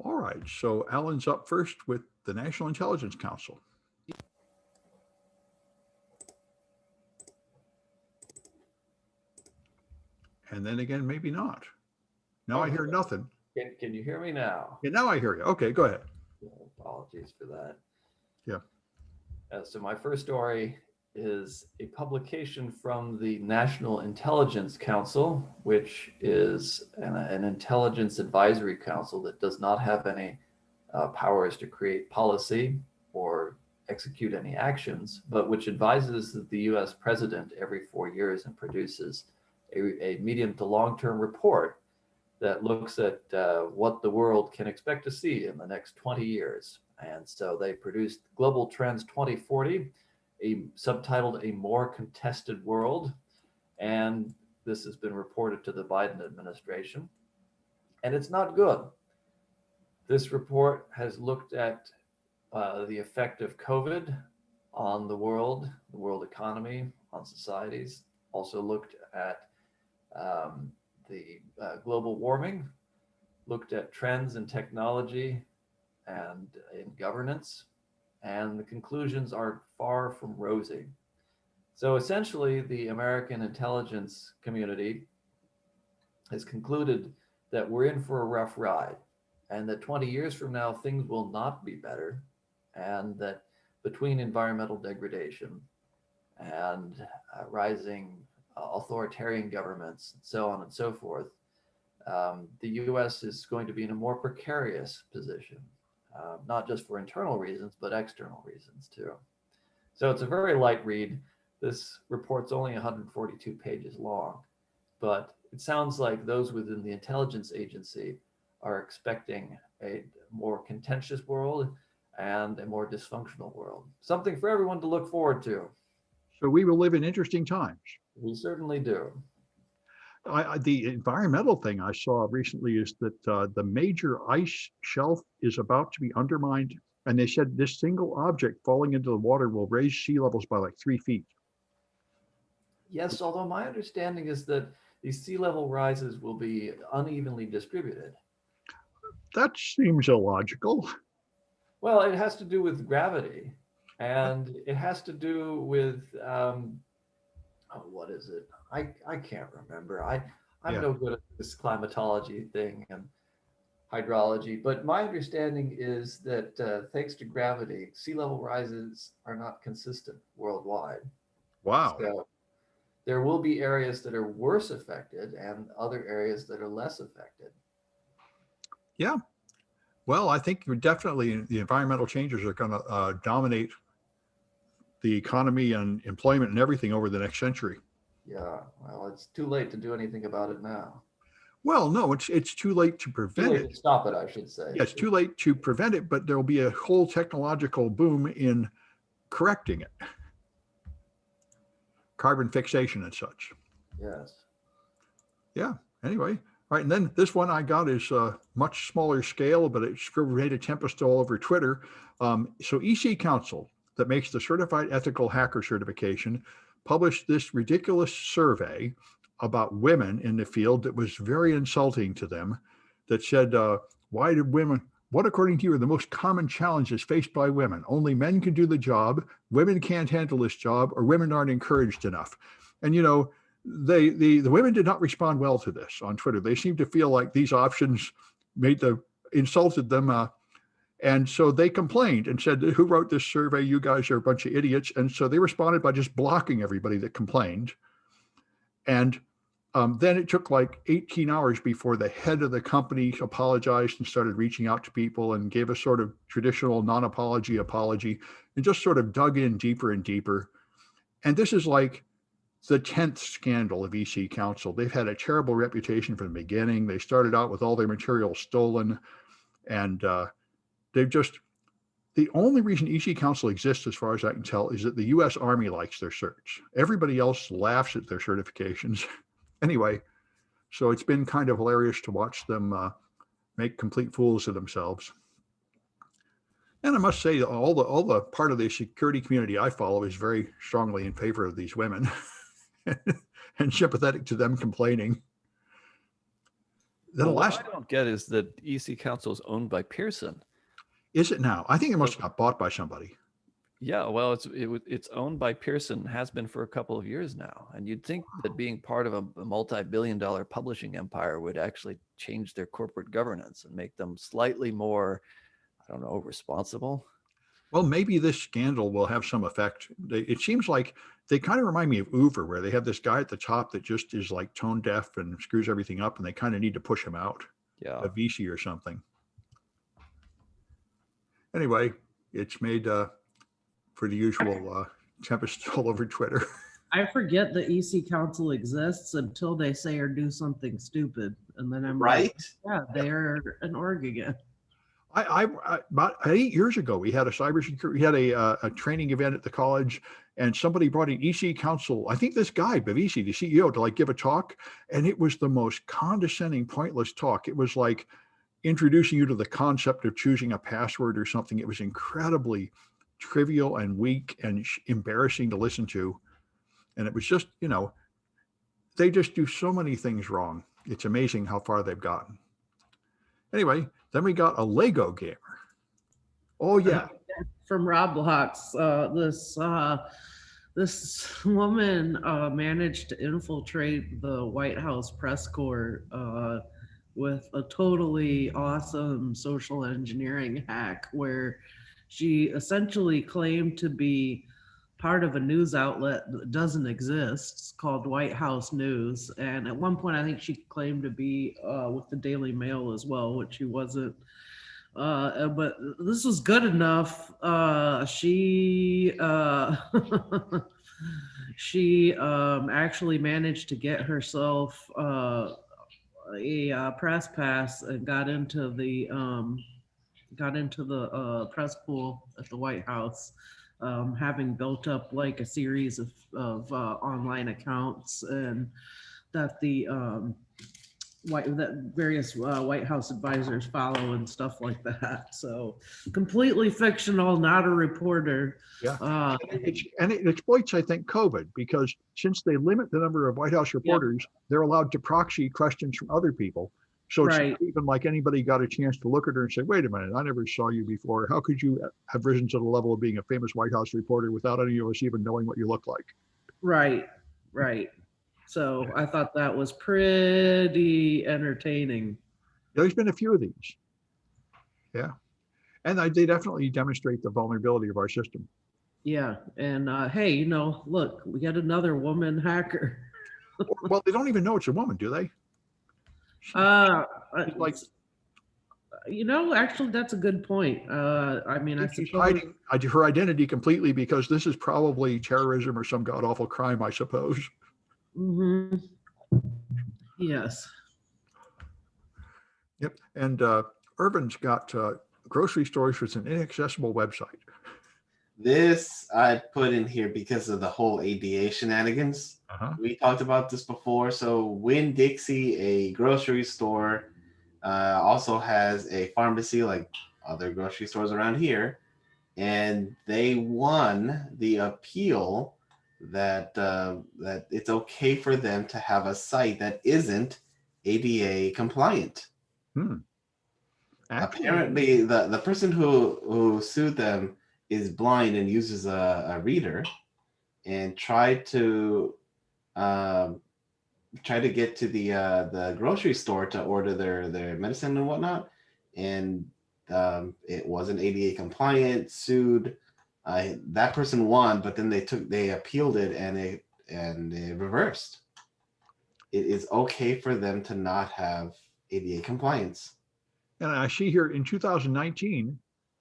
All right, so Alan's up first with the National Intelligence Council. And then again, maybe not. Now Okay. I hear nothing. Can you hear me now? Yeah, now I hear you. Okay, go ahead. Apologies for that. Yeah. So my first story is a publication from the National Intelligence Council, which is an intelligence advisory council that does not have any powers to create policy or execute any actions, but which advises the US president every 4 years and produces a medium to long-term report that looks at what the world can expect to see in the next 20 years. And so they produced Global Trends 2040, subtitled A More Contested World. And this has been reported to the Biden administration. And it's not good. This report has looked at the effect of COVID on the world economy, on societies, also looked at the global warming, looked at trends in technology and in governance, and the conclusions are far from rosy. So essentially, the American intelligence community has concluded that we're in for a rough ride, and that 20 years from now, things will not be better, and that between environmental degradation and rising authoritarian governments, and so on and so forth, the US is going to be in a more precarious position, not just for internal reasons, but external reasons too. So it's a very light read. This report's only 142 pages long, but it sounds like those within the intelligence agency are expecting a more contentious world and a more dysfunctional world. Something for everyone to look forward to. So we will live in interesting times. We certainly do. The environmental thing I saw recently is that the major ice shelf is about to be undermined. And they said this single object falling into the water will raise sea levels by like 3 feet. Yes, although my understanding is that these sea level rises will be unevenly distributed. That seems illogical. Well, it has to do with gravity, and it has to do with what is it? I can't remember. I'm Yeah. no good at this climatology thing and hydrology, but my understanding is that thanks to gravity, sea level rises are not consistent worldwide. Wow. So there will be areas that are worse affected and other areas that are less affected. Yeah. Well, I think definitely the environmental changes are going to dominate the economy and employment and everything over the next century. Yeah, well, it's too late to do anything about it now. Well, no, it's too late to Too prevent late it. to stop it, I should say. Yeah, it's too late to prevent it, but there'll be a whole technological boom in correcting it. Carbon fixation and such. Yes. Yeah. Anyway, all right. And then this one I got is a much smaller scale, but it's created a tempest all over Twitter. So EC Council, that makes the Certified Ethical Hacker certification, published this ridiculous survey about women in the field that was very insulting to them, that said, why did women, what according to you are the most common challenges faced by women? Only men can do the job, women can't handle this job, or women aren't encouraged enough. And you know, the women did not respond well to this on Twitter. They seemed to feel like these options insulted them. And so they complained and said, who wrote this survey? You guys are a bunch of idiots. And so they responded by just blocking everybody that complained. And then it took like 18 hours before the head of the company apologized and started reaching out to people and gave a sort of traditional non-apology apology and just sort of dug in deeper and deeper. And this is like the 10th scandal of EC Council. They've had a terrible reputation from the beginning. They started out with all their material stolen, and the only reason EC Council exists, as far as I can tell, is that the US Army likes their certs. Everybody else laughs at their certifications. Anyway, so it's been kind of hilarious to watch them make complete fools of themselves. And I must say, all the part of the security community I follow is very strongly in favor of these women and sympathetic to them complaining. Then the Well, last, what I don't get is that EC Council is owned by Pearson. is it now? I think it must have got bought by somebody. Yeah, well, it's owned by Pearson, has been for a couple of years now, and you'd think that being part of a multi-billion-dollar publishing empire would actually change their corporate governance and make them slightly more, I don't know, responsible. Well, maybe this scandal will have some effect. It seems like they kind of remind me of Uber, where they have this guy at the top that just is like tone deaf and screws everything up, and they kind of need to push him out, Yeah. a VC or something. Anyway, it's made for the usual tempest all over Twitter. I forget the EC Council exists until they say or do something stupid, and then I'm like, Right? yeah, they're an org again. About 8 years ago, we had a cybersecurity, we had a training event at the college, and somebody brought in EC Council. I think this guy, Bavisi, the CEO, to like give a talk, and it was the most condescending, pointless talk. It was like introducing you to the concept of choosing a password or something. It was incredibly trivial and weak and embarrassing to listen to. And it was just, they just do so many things wrong. It's amazing how far they've gotten. Anyway, then we got a Lego gamer. Oh yeah. From Roblox, this woman managed to infiltrate the White House press corps with a totally awesome social engineering hack where she essentially claimed to be part of a news outlet that doesn't exist. It's called White House News. And at one point, I think she claimed to be with the Daily Mail as well, which she wasn't. But this was good enough. She she actually managed to get herself a press pass and got into the press pool at the White House, having built up like a series of online accounts, and that the that various White House advisors follow and stuff like that. So completely fictional, not a reporter. Yeah. And it exploits, I think, COVID, because since they limit the number of White House reporters, they're allowed to proxy questions from other people. So it's Right. not even like anybody got a chance to look at her and say, wait a minute, I never saw you before. How could you have risen to the level of being a famous White House reporter without any of us even knowing what you look like? Right. So I thought that was pretty entertaining. There's been a few of these. Yeah. And they definitely demonstrate the vulnerability of our system. Yeah. And hey, look, we got another woman hacker. Well, they don't even know it's a woman, do they? Like, actually, that's a good point. I mean, I she's suppose hiding her identity completely, because this is probably terrorism or some god awful crime, I suppose. Mm-hmm. Yes. Yep. And Irvin's got grocery stores with an inaccessible website. This I put in here because of the whole ADA shenanigans. We talked about this before. So Winn-Dixie, a grocery store, also has a pharmacy like other grocery stores around here. And they won the appeal that that it's okay for them to have a site that isn't ADA compliant. Apparently, the person who sued them is blind and uses a reader, and tried to get to the grocery store to order their medicine and whatnot, and it wasn't ADA compliant. Sued. That person won, but then they appealed it, and it reversed. It is okay for them to not have ADA compliance. And I see here in 2019,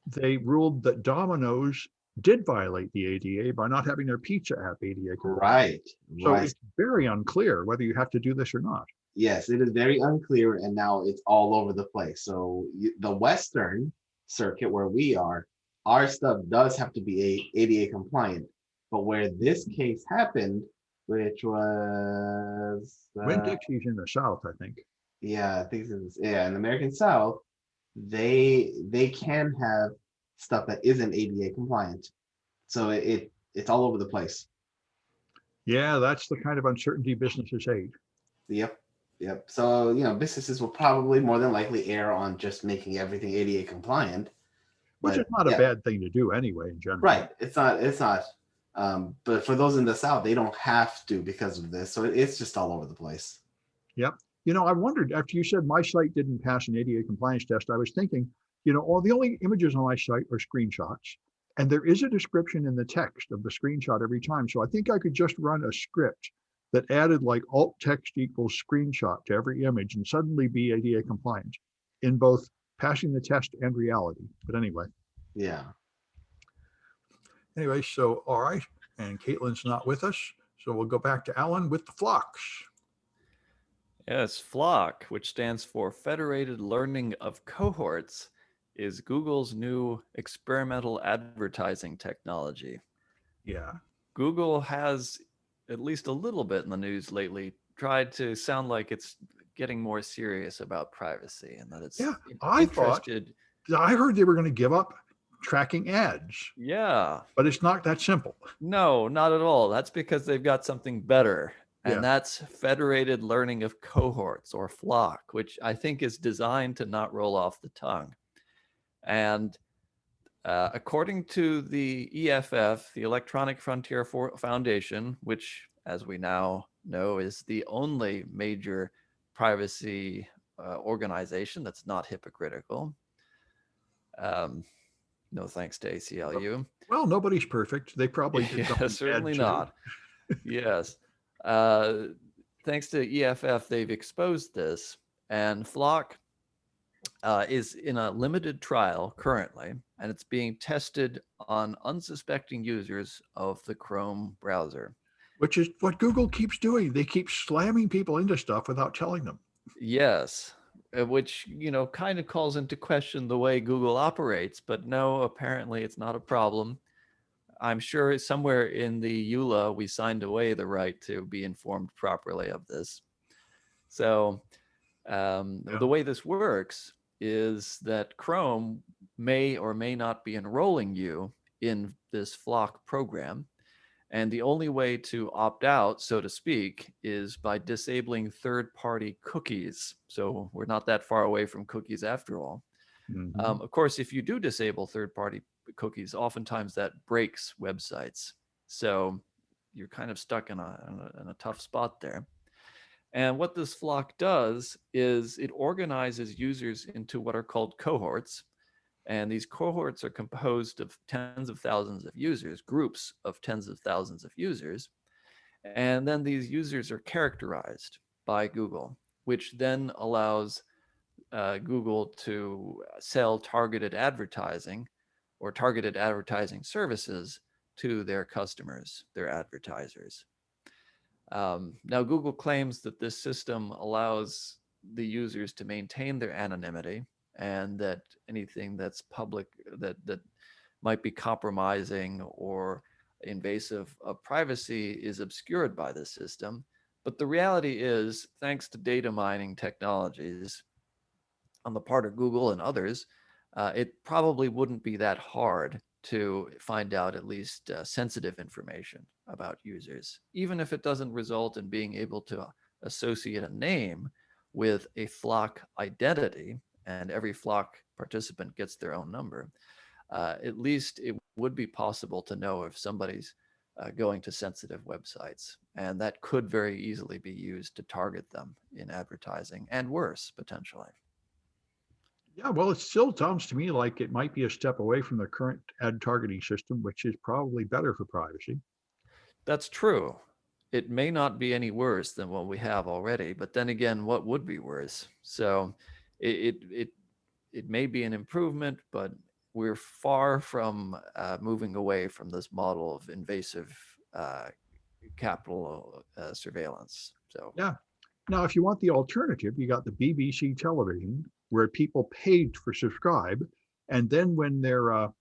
they ruled that Domino's did violate the ADA by not having their pizza app ADA compliant. Right. So it's very unclear whether you have to do this or not. Yes, it is very unclear, and now it's all over the place. So the Western circuit where we are, our stuff does have to be ADA compliant. But where this case happened, which was Winn-Dixie's in the South, I think. Yeah, I think in the American South, they can have stuff that isn't ADA compliant. So it's all over the place. Yeah, that's the kind of uncertainty businesses hate. Yep. Yep. So, businesses will probably more than likely err on just making everything ADA compliant. Which is not a bad thing to do anyway, in general. Right. It's not. But for those in the South, they don't have to because of this. So it's just all over the place. Yep. I wondered, after you said my site didn't pass an ADA compliance test, I was thinking, all the only images on my site are screenshots. And there is a description in the text of the screenshot every time. So I think I could just run a script that added like alt text equals screenshot to every image and suddenly be ADA compliant in both passing the test and reality. But anyway. Yeah. Anyway, so all right. And Kaitlyn's not with us. So we'll go back to Alan with the FLoCs. Yes, FLoC, which stands for Federated Learning of Cohorts, is Google's new experimental advertising technology. Yeah. Google has, at least a little bit in the news lately, tried to sound like it's getting more serious about privacy and that it's interested. I heard they were going to give up tracking ads. Yeah. But it's not that simple. No, not at all. That's because they've got something better. And that's Federated Learning of Cohorts, or FLoC, which I think is designed to not roll off the tongue. And according to the EFF, the Electronic Frontier Foundation, which, as we now know, is the only major privacy organization that's not hypocritical. No thanks to ACLU. Well, nobody's perfect. They probably did something certainly bad not. Yes. Thanks to EFF, they've exposed this, and FLoC is in a limited trial currently, and it's being tested on unsuspecting users of the Chrome browser. Which is what Google keeps doing. They keep slamming people into stuff without telling them. Yes, which, kind of calls into question the way Google operates, but no, apparently it's not a problem. I'm sure somewhere in the EULA, we signed away the right to be informed properly of this. So the way this works is that Chrome may or may not be enrolling you in this FLoC program. And the only way to opt out, so to speak, is by disabling third-party cookies. So we're not that far away from cookies after all. Mm-hmm. Of course, if you do disable third-party cookies, oftentimes that breaks websites. So you're kind of stuck in a tough spot there. And what this FLoC does is it organizes users into what are called cohorts. And these cohorts are composed of tens of thousands of users, groups of tens of thousands of users. And then these users are characterized by Google, which then allows Google to sell targeted advertising or targeted advertising services to their customers, their advertisers. Now, Google claims that this system allows the users to maintain their anonymity and that anything that's public that might be compromising or invasive of privacy is obscured by the system. But the reality is, thanks to data mining technologies on the part of Google and others, it probably wouldn't be that hard to find out at least sensitive information about users, even if it doesn't result in being able to associate a name with a FLoC identity, and every FLoC participant gets their own number. At least it would be possible to know if somebody's going to sensitive websites, and that could very easily be used to target them in advertising, and worse, potentially. Yeah, well, it still sounds to me like it might be a step away from the current ad targeting system, which is probably better for privacy. That's true. It may not be any worse than what we have already, but then again, what would be worse? So it may be an improvement, but we're far from moving away from this model of invasive capital surveillance. So yeah. Now, if you want the alternative, you got the BBC television, where people paid for subscribe, and then when the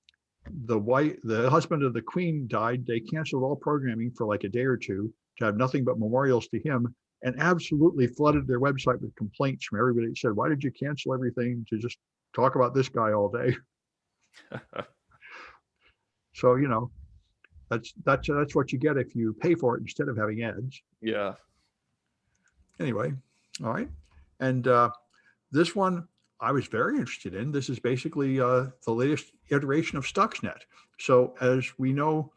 husband of the Queen died, they canceled all programming for like a day or two to have nothing but memorials to him, and absolutely flooded their website with complaints from everybody that said, "Why did you cancel everything to just talk about this guy all day?" So that's what you get if you pay for it instead of having ads. Yeah. Anyway, All right. And this one I was very interested in. This is basically the latest iteration of Stuxnet. So as we know,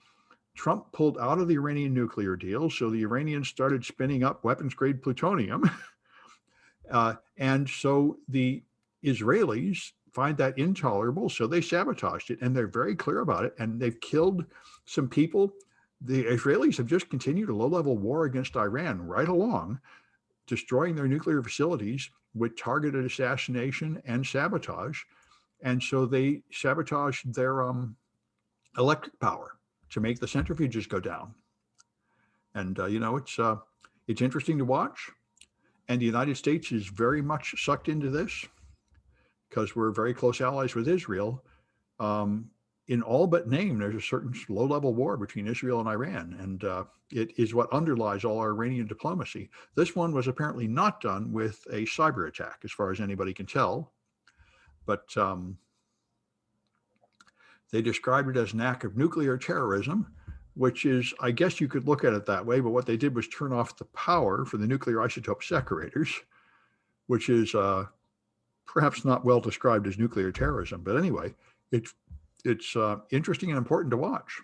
Trump pulled out of the Iranian nuclear deal. So the Iranians started spinning up weapons grade plutonium. And so the Israelis find that intolerable. So they sabotaged it, and they're very clear about it. And they've killed some people. The Israelis have just continued a low-level war against Iran right along, destroying their nuclear facilities with targeted assassination and sabotage. And so they sabotaged their electric power to make the centrifuges go down. And, it's interesting to watch. And the United States is very much sucked into this because we're very close allies with Israel. In all but name, there's a certain low-level war between Israel and Iran, and it is what underlies all our Iranian diplomacy. This one was apparently not done with a cyber attack, as far as anybody can tell, but they described it as an act of nuclear terrorism, which is, I guess you could look at it that way, but what they did was turn off the power for the nuclear isotope separators, which is perhaps not well described as nuclear terrorism. But anyway, it's interesting and important to watch.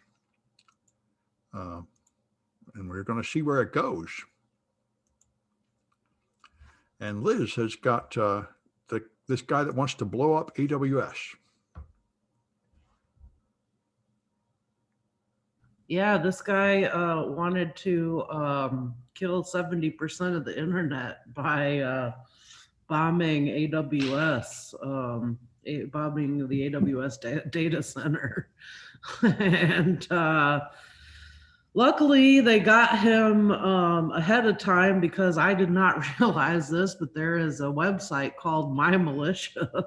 And we're going to see where it goes. And Liz has got this guy that wants to blow up AWS. Yeah, this guy wanted to kill 70% of the internet by bombing AWS, bombing the AWS data center. And luckily, they got him ahead of time, because I did not realize this, but there is a website called My Militia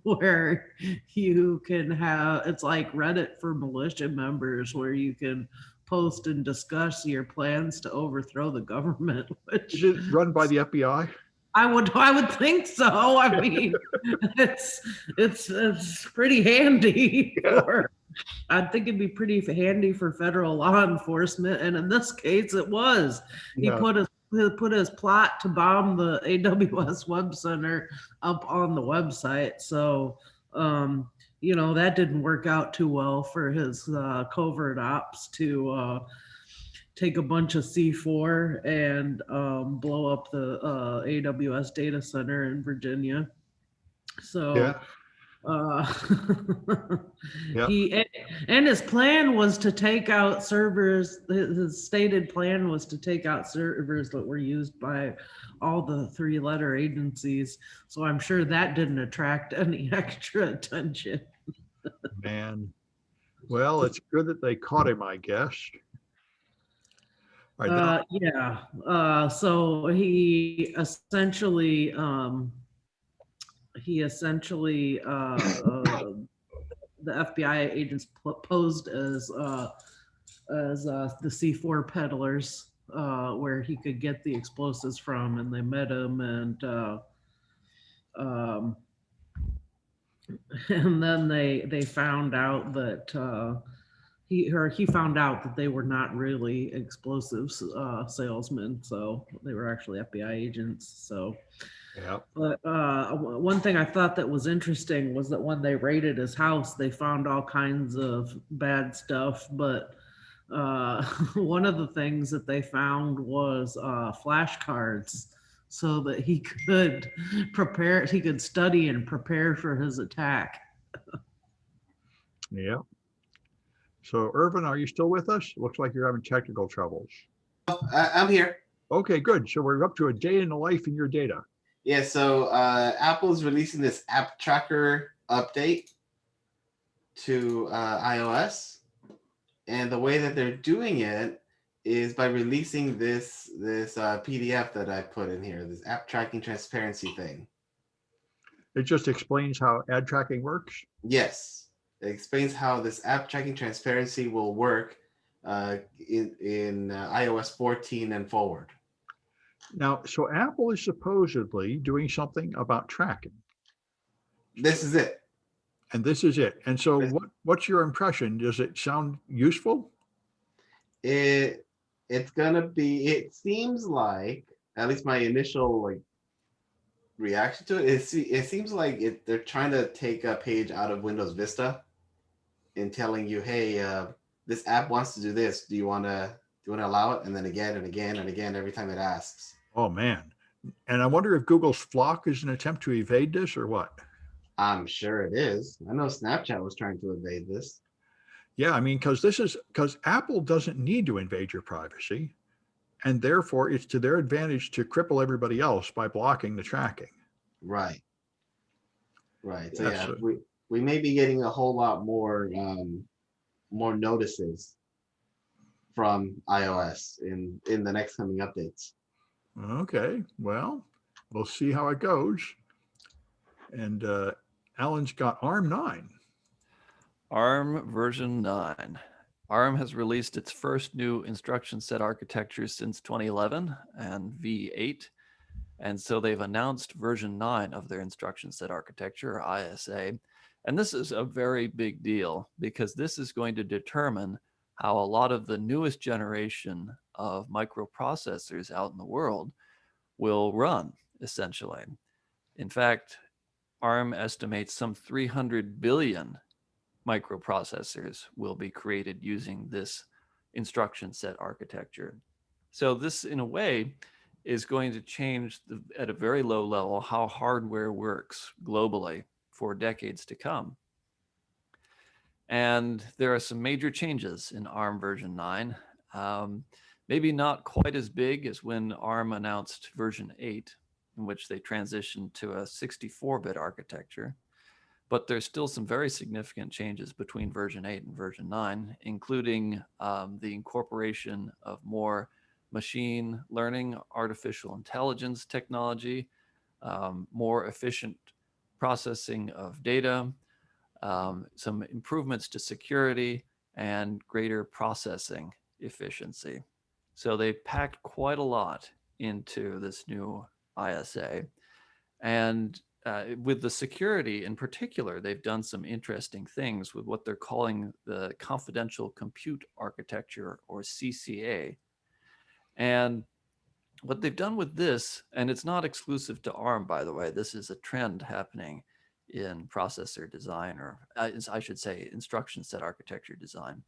where you can have, it's like Reddit for militia members, where you can post and discuss your plans to overthrow the government. Which, is it run by the FBI? I would think so. I mean, it's pretty handy for. I think it'd be pretty handy for federal law enforcement, and in this case, it was. He put his plot to bomb the AWS web center up on the website. So, that didn't work out too well for his covert ops to take a bunch of C4 and blow up the AWS data center in Virginia. So. Yeah. And his plan was to take out servers. His stated plan was to take out servers that were used by all the 3-letter agencies. So I'm sure that didn't attract any extra attention. Man, well, it's good that they caught him, I guess. Right, so he essentially the FBI agents posed as the C4 peddlers, where he could get the explosives from, and they met him, and then they found out that he found out that they were not really explosives salesmen, so they were actually FBI agents. So. Yeah. But one thing I thought that was interesting was that when they raided his house, they found all kinds of bad stuff. But one of the things that they found was flashcards, so that he could prepare, he could study and prepare for his attack. Yeah. So, Irvin, are you still with us? Looks like you're having technical troubles. I'm here. Okay, good. So we're up to a day in the life in your data. Yeah, so Apple is releasing this app tracker update to iOS, and the way that they're doing it is by releasing this PDF that I put in here, this app tracking transparency thing. It just explains how ad tracking works? Yes, it explains how this app tracking transparency will work in iOS 14 and forward. Now, so Apple is supposedly doing something about tracking. This is it. And this is it. And so what's your impression? Does it sound useful? It's gonna be, it seems like, at least my initial reaction to it. It seems like they're trying to take a page out of Windows Vista and telling you, hey, this app wants to do this. Do you want to allow it? And then again and again and again every time it asks. Oh man. And I wonder if Google's FLoC is an attempt to evade this or what? I'm sure it is. I know Snapchat was trying to evade this. Yeah, I mean, because Apple doesn't need to invade your privacy, and therefore it's to their advantage to cripple everybody else by blocking the tracking. Right. Right. So Yeah, yeah, so- we may be getting a whole lot more notices from iOS in the next coming updates. Okay, well, we'll see how it goes. And Alan's got ARM 9. ARM version 9. ARM has released its first new instruction set architecture since 2011 and V8. And so they've announced version 9 of their instruction set architecture, or ISA. And this is a very big deal because this is going to determine how a lot of the newest generation of microprocessors out in the world will run, essentially. In fact, ARM estimates some 300 billion microprocessors will be created using this instruction set architecture. So this, in a way, is going to change at a very low level how hardware works globally for decades to come. And there are some major changes in ARM version 9. Maybe not quite as big as when ARM announced version 8, in which they transitioned to a 64-bit architecture. But there's still some very significant changes between version 8 and version 9, including the incorporation of more machine learning, artificial intelligence technology, more efficient processing of data, some improvements to security, and greater processing efficiency. So they packed quite a lot into this new ISA. And with the security in particular, they've done some interesting things with what they're calling the confidential compute architecture, or CCA. And what they've done with this, and it's not exclusive to ARM, by the way, this is a trend happening in processor design, or I should say instruction set architecture design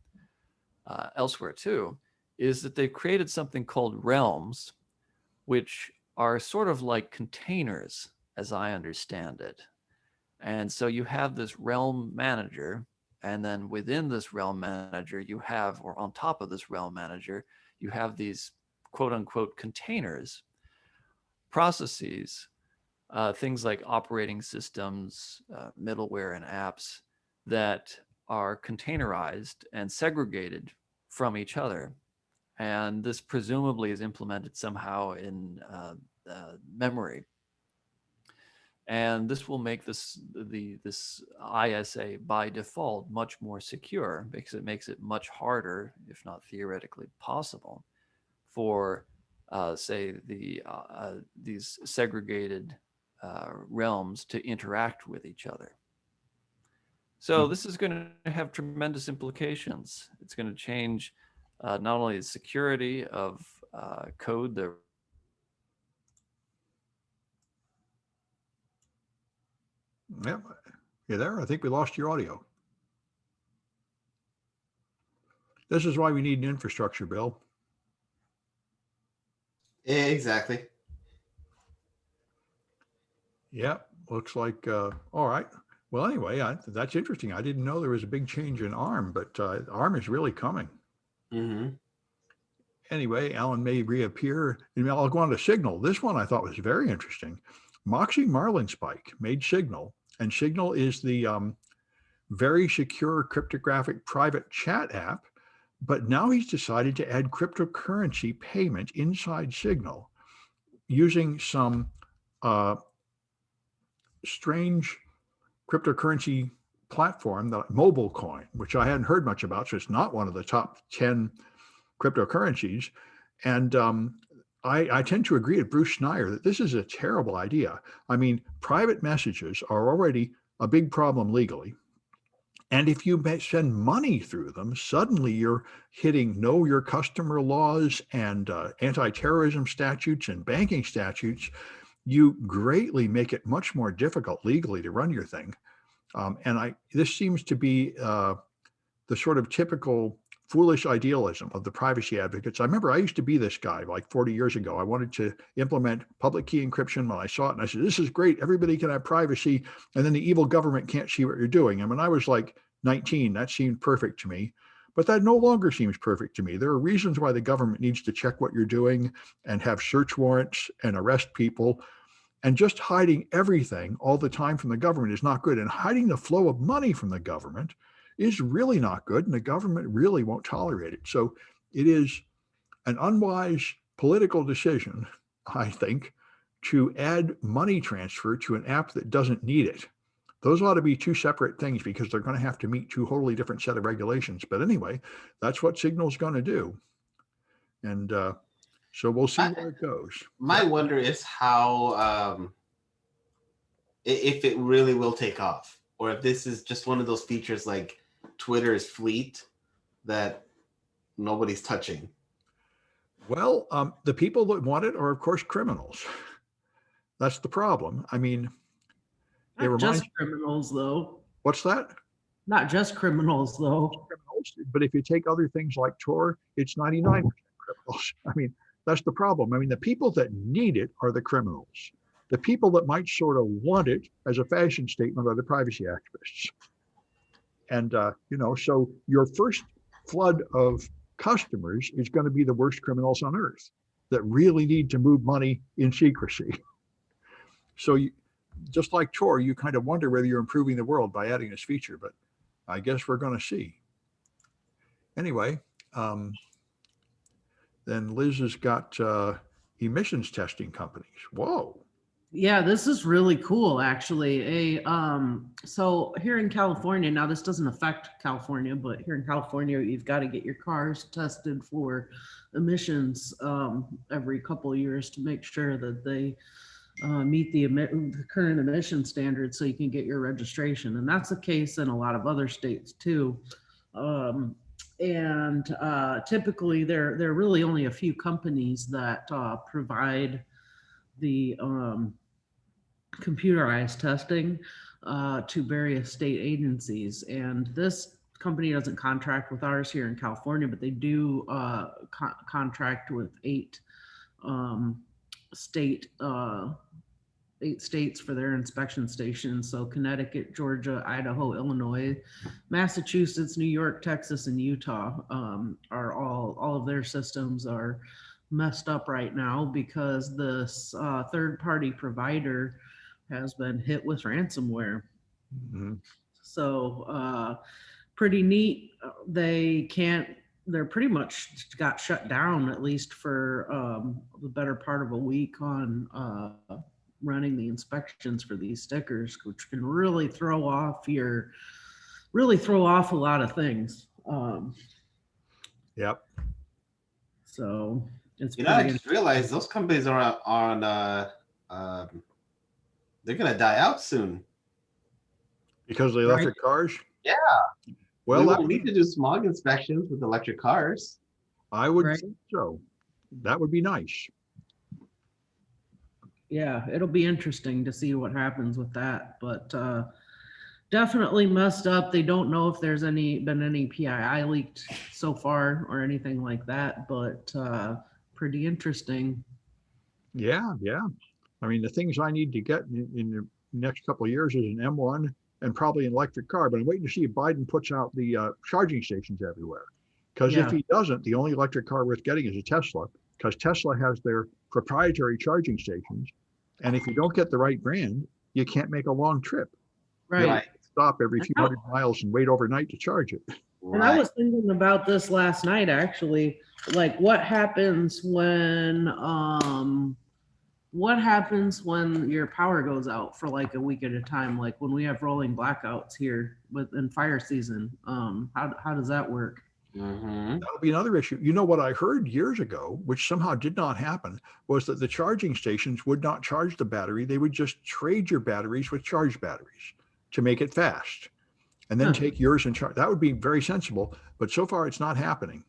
elsewhere too, is that they've created something called realms, which are sort of like containers, as I understand it. And so you have this realm manager, and then within this realm manager, you have, or on top of this realm manager, you have these quote unquote containers, processes, things like operating systems, middleware, and apps that are containerized and segregated from each other. And this presumably is implemented somehow in memory. And this will make this ISA by default much more secure, because it makes it much harder, if not theoretically possible, for say these segregated realms to interact with each other. So this is going to have tremendous implications. It's going to change not only the security of code that Yeah, you there? I think we lost your audio. This is why we need an infrastructure bill. Exactly. Yeah, looks like, all right. Well, anyway, that's interesting. I didn't know there was a big change in ARM, but ARM is really coming. Mm-hmm. Anyway, Alan may reappear. And I'll go on to Signal. This one I thought was very interesting. Moxie Marlinspike made Signal, and Signal is the very secure cryptographic private chat app. But now he's decided to add cryptocurrency payment inside Signal using some strange cryptocurrency platform, the mobile coin, which I hadn't heard much about. So it's not one of the top 10 cryptocurrencies. And I tend to agree with Bruce Schneier that this is a terrible idea. I mean, private messages are already a big problem legally. And if you send money through them, suddenly you're hitting know your customer laws and anti-terrorism statutes and banking statutes you greatly make it much more difficult legally to run your thing. And this seems to be the sort of typical foolish idealism of the privacy advocates. I remember I used to be this guy like 40 years ago. I wanted to implement public key encryption when I saw it. And I said, this is great. Everybody can have privacy. And then the evil government can't see what you're doing. And when I was like 19, that seemed perfect to me. But that no longer seems perfect to me. There are reasons why the government needs to check what you're doing and have search warrants and arrest people. And just hiding everything all the time from the government is not good. And hiding the flow of money from the government is really not good, and the government really won't tolerate it. So it is an unwise political decision, I think, to add money transfer to an app that doesn't need it. Those ought to be two separate things because they're going to have to meet two totally different set of regulations. But anyway, that's what Signal's going to do. And so we'll see where it goes. My wonder is how, if it really will take off, or if this is just one of those features like Twitter's fleet that nobody's touching. Well, the people that want it are, of course, criminals. That's the problem. I mean, not just criminals, though. What's that? Not just criminals, though. Criminals, but if you take other things like Tor, it's 99% criminals. I mean, that's the problem. I mean, the people that need it are the criminals. The people that might sort of want it as a fashion statement are the privacy activists. And, so your first flood of customers is going to be the worst criminals on earth that really need to move money in secrecy. So just like Tor, you kind of wonder whether you're improving the world by adding this feature, but I guess we're going to see. Anyway, then Liz has got emissions testing companies. Whoa. Yeah, this is really cool, actually. So here in California, now this doesn't affect California, but here in California, you've got to get your cars tested for emissions every couple of years to make sure that they meet the current emission standards so you can get your registration. And that's the case in a lot of other states too. Typically there are really only a few companies that provide the computerized testing to various state agencies. And this company doesn't contract with ours here in California, but they do contract with 8 states for their inspection stations. So Connecticut, Georgia, Idaho, Illinois, Massachusetts, New York, Texas, and Utah are all of their systems are messed up right now because this third-party provider has been hit with ransomware. Mm-hmm. So pretty neat. They're pretty much got shut down at least for the better part of a week on running the inspections for these stickers, which can really throw off a lot of things. Yep. So it's I just realized those companies are on they're gonna die out soon. Because of the electric cars? Yeah. Well, we won't need to do smog inspections with electric cars. I would think so. That would be nice. Yeah, it'll be interesting to see what happens with that, but definitely messed up. They don't know if there's been any PII leaked so far or anything like that, but pretty interesting. Yeah. I mean, the things I need to get in the next couple of years is an M1 and probably an electric car, but I'm waiting to see if Biden puts out the charging stations everywhere. Because if he doesn't, the only electric car worth getting is a Tesla, because Tesla has their proprietary charging stations. And if you don't get the right brand, you can't make a long trip. Right. Stop every few hundred miles and wait overnight to charge it. And I was thinking about this last night, actually, like what happens when your power goes out for like a week at a time, like when we have rolling blackouts here in fire season. How does that work? Mm-hmm. That'll be another issue. You know what I heard years ago, which somehow did not happen, was that the charging stations would not charge the battery. They would just trade your batteries with charged batteries to make it fast, and then take yours and charge. That would be very sensible, but so far it's not happening.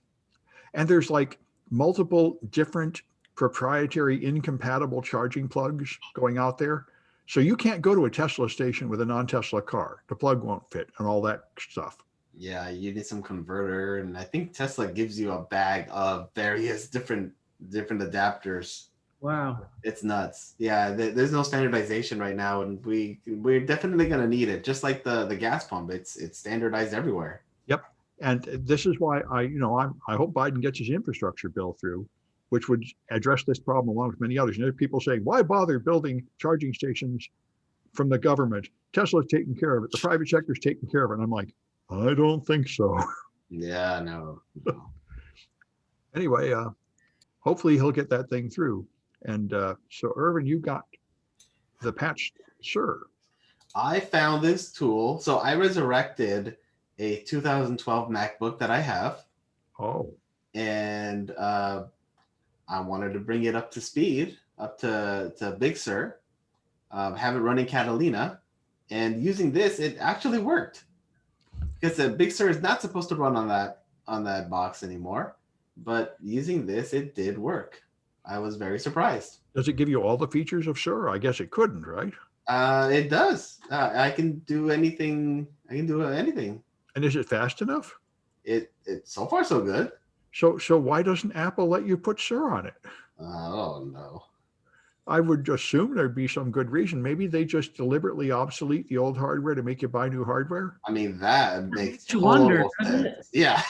And there's like multiple different proprietary incompatible charging plugs going out there. So you can't go to a Tesla station with a non-Tesla car. The plug won't fit and all that stuff. Yeah, you need some converter, and I think Tesla gives you a bag of various different adapters. Wow. It's nuts. Yeah, there's no standardization right now, and we're definitely gonna need it. Just like the gas pump, it's standardized everywhere. Yep. And this is why I hope Biden gets his infrastructure bill through, which would address this problem along with many others. And there are people saying, why bother building charging stations from the government? Tesla's taking care of it. The private sector's taking care of it. And I'm like, I don't think so. Yeah, no. Anyway, hopefully he'll get that thing through. And so, Irvin, you got the patch, sir. I found this tool. So I resurrected a 2012 MacBook that I have. Oh. And I wanted to bring it up to speed, up to Big Sur, have it running Catalina. And using this, it actually worked. Because the Big Sur is not supposed to run on that box anymore. But using this, it did work. I was very surprised. Does it give you all the features of Sur? I guess it couldn't, right? It does. I can do anything. I can do anything. And is it fast enough? It's so far so good. So why doesn't Apple let you put Sur on it? Oh no. I would assume there'd be some good reason. Maybe they just deliberately obsolete the old hardware to make you buy new hardware. I mean, that makes total sense. Yeah.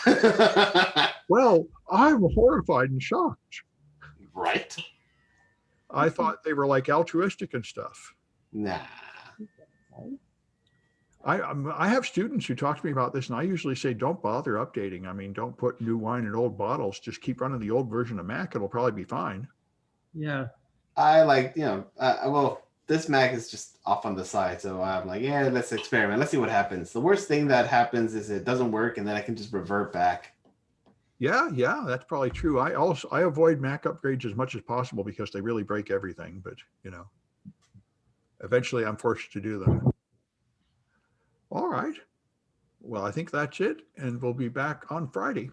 Well, I'm horrified and shocked. Right. I thought they were like altruistic and stuff. Nah. I have students who talk to me about this, and I usually say, don't bother updating. I mean, don't put new wine in old bottles. Just keep running the old version of Mac. It'll probably be fine. Yeah. I like, well, this Mac is just off on the side. So I'm like, yeah, let's experiment. Let's see what happens. The worst thing that happens is it doesn't work, and then I can just revert back. Yeah, that's probably true. I avoid Mac upgrades as much as possible because they really break everything. But, eventually I'm forced to do them. All right. Well, I think that's it. And we'll be back on Friday.